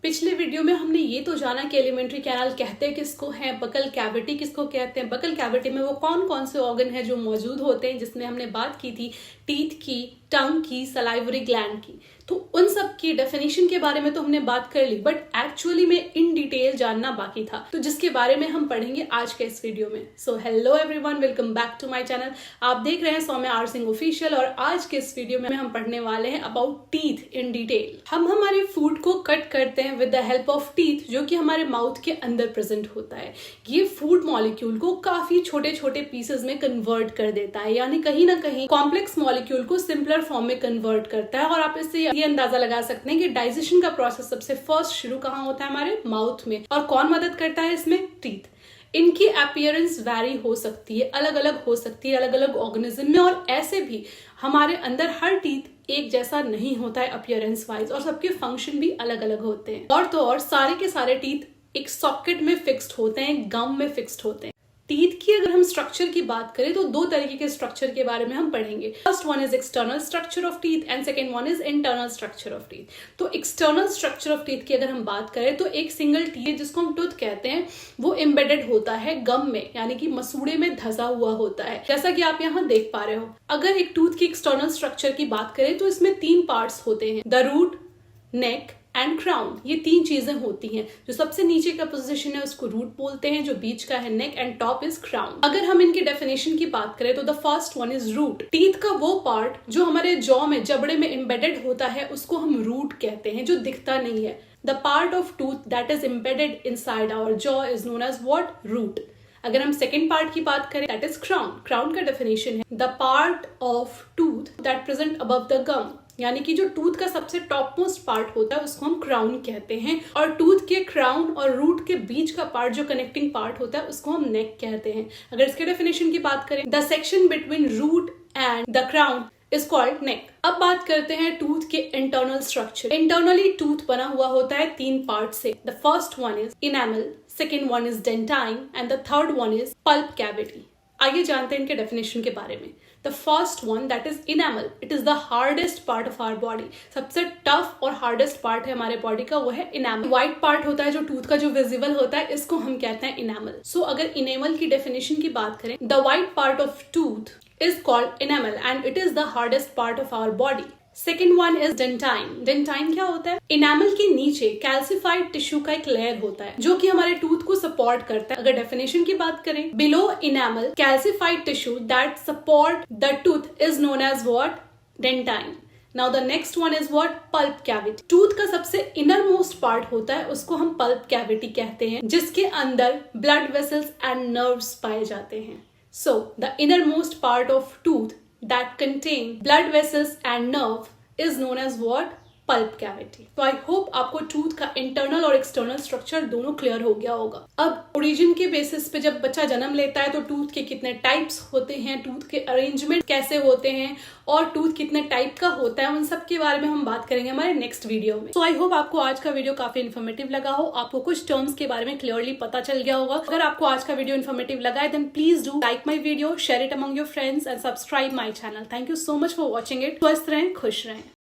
पिछले वीडियो में हमने ये तो जाना कि एलिमेंट्री कैनाल कहते किसको हैं, बकल कैविटी किसको कहते हैं। बकल कैविटी में वो कौन कौन से ऑर्गन हैं जो मौजूद होते हैं, जिसमें हमने बात की थी टीथ की, टंग की, सलाइवरी ग्लैंड की। तो उन सब की डेफिनेशन के बारे में तो हमने बात कर ली, बट एक्चुअली में इन डिटेल जानना बाकी था, तो जिसके बारे में हम पढ़ेंगे आज के इस वीडियो में। So hello everyone, welcome back to my channel. आप देख रहे हैं सौम्या आर सिंह ऑफिशियल और आज के इस वीडियो में हम पढ़ने वाले हैं अबाउट टीथ इन डिटेल। हम हमारे फूड को कट करते हैं with the help of teeth, जो कि हमारे माउथ के अंदर प्रेजेंट होता है। ये फूड मॉलिक्यूल को काफी छोटे छोटे पीसेस में कन्वर्ट कर देता है, यानी कहीं ना कहीं कॉम्प्लेक्स मॉलिक्यूल को सिंपलर फॉर्म में कन्वर्ट करता है। और आप इससे ये अंदाजा लगा सकते हैं कि डाइजेशन का प्रोसेस सबसे फर्स्ट शुरू कहाँ होता है, हमारे माउथ में। और कौन मदद करता है इसमें? टीथ। इनकी अपीयरेंस वैरी हो सकती है, अलग अलग हो सकती है अलग अलग ऑर्गेनिज्म में, और ऐसे भी हमारे अंदर हर टीथ एक जैसा नहीं होता है अपीयरेंस वाइज, और सबके फंक्शन भी अलग अलग होते हैं। और तो और सारे के सारे टीथ एक सॉकेट में फिक्स्ड होते हैं, गम में फिक्स्ड होते हैं। टीथ की अगर हम स्ट्रक्चर की बात करें तो दो तरीके के स्ट्रक्चर के बारे में हम पढ़ेंगे। First one is external structure of teeth and second one is internal structure of teeth. तो एक्सटर्नल स्ट्रक्चर ऑफ टीथ की अगर हम बात करें तो एक सिंगल टीथ जिसको हम टूथ कहते हैं वो एम्बेडेड होता है गम में, यानी कि मसूड़े में धसा हुआ होता है, जैसा कि आप यहाँ देख पा रहे हो। अगर एक टूथ की एक्सटर्नल स्ट्रक्चर की बात करें तो इसमें 3 पार्ट्स होते हैं, the root, neck and crown. ये 3 चीजें होती हैं। जो सबसे नीचे का पोजीशन है उसको रूट बोलते हैं, जो बीच का है neck and top is crown. अगर हम इनकी डेफिनेशन की बात करें तो the first one is root. Teeth का वो पार्ट जो हमारे जॉ में, जबड़े में एम्बेडेड होता है उसको हम रूट कहते हैं, जो दिखता नहीं है। The part of tooth that is embedded inside our jaw is known as what? Root. अगर हम सेकेंड पार्ट की बात करें दैट इज क्राउन। क्राउन का डेफिनेशन है the part of tooth that present above the gum, यानी कि जो टूथ का सबसे टॉप मोस्ट पार्ट होता है उसको हम क्राउन कहते हैं। और टूथ के क्राउन और रूट के बीच का पार्ट जो कनेक्टिंग पार्ट होता है उसको हम नेक कहते हैं। अगर इसके डेफिनेशन की बात करें, the section between root and the crown is called neck. अब बात करते हैं टूथ के इंटरनल स्ट्रक्चर। इंटरनली टूथ बना हुआ होता है 3 पार्ट से। The first one is enamel, second one is dentine and the third one is pulp cavity. आइए जानते हैं इनके डेफिनेशन के बारे में। The first one that is enamel. It is the hardest part of our body. सबसे tough और hardest part है हमारे बॉडी का, वो है enamel. व्हाइट पार्ट होता है जो टूथ का, जो विजिबल होता है, इसको हम कहते हैं enamel. So अगर enamel की डेफिनेशन की बात करें, the white part of tooth is called enamel and it is the hardest part of our body. Second one is dentine. Dentine क्या होता है? इनेमल के नीचे कैल्सिफाइड टिश्यू का एक लेयर होता है जो कि हमारे टूथ को सपोर्ट करता है। अगर डेफिनेशन की बात करें, below enamel calcified tissue that support the tooth is known as what? Dentine. Now the next one is what? Pulp cavity. Tooth का सबसे इनर मोस्ट पार्ट होता है, उसको हम पल्प कैविटी कहते हैं, जिसके अंदर ब्लड वेसल्स एंड नर्व्स पाए जाते हैं। So the inner most part of tooth that contain blood vessels and nerve is known as what? Pulp cavity. तो आई होप आपको टूथ का इंटरनल और एक्सटर्नल स्ट्रक्चर दोनों क्लियर हो गया होगा। अब ओरिजिन के बेसिस पे जब बच्चा जन्म लेता है तो टूथ के कितने टाइप्स होते हैं, टूथ के अरेंजमेंट कैसे होते हैं और टूथ कितने टाइप का होता है, उन सब के बारे में हम बात करेंगे हमारे नेक्स्ट वीडियो में। तो आई होप आपको आज का वीडियो काफी इन्फॉर्मेटिव लगा हो, आपको कुछ टर्म्स के बारे में क्लियरली पता चल गया होगा। अगर आपको आज का वीडियो इन्फॉर्मेटिव लगा है then please do like my video, share it among your friends and subscribe my channel. Thank you so much for watching it. स्वस्थ रहें, खुश रहें।